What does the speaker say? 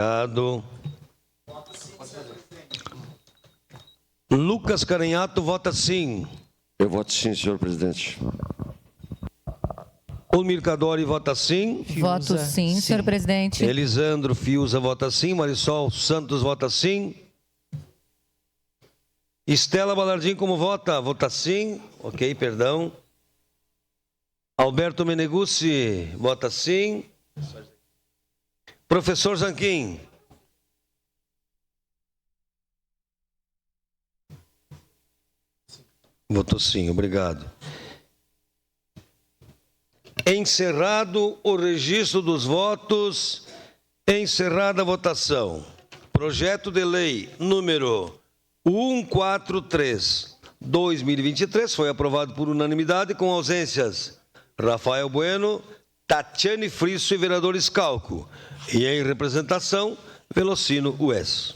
Obrigado. Lucas Carenhato vota sim. Eu voto sim, senhor presidente. Olmir Cadori vota sim. Voto sim, senhor presidente. Elisandro Fiuza vota sim. Marisol Santos vota sim. Estela Balardim como vota? Vota sim. Ok, perdão. Alberto Meneguzzi vota sim. Professor Zanquim. Votou sim, obrigado. Encerrado o registro dos votos, encerrada a votação. Projeto de lei número 143/2023 foi aprovado por unanimidade com ausências Rafael Bueno, Tatiane Frisso e vereador Scalco. E em representação, Velocino Ues.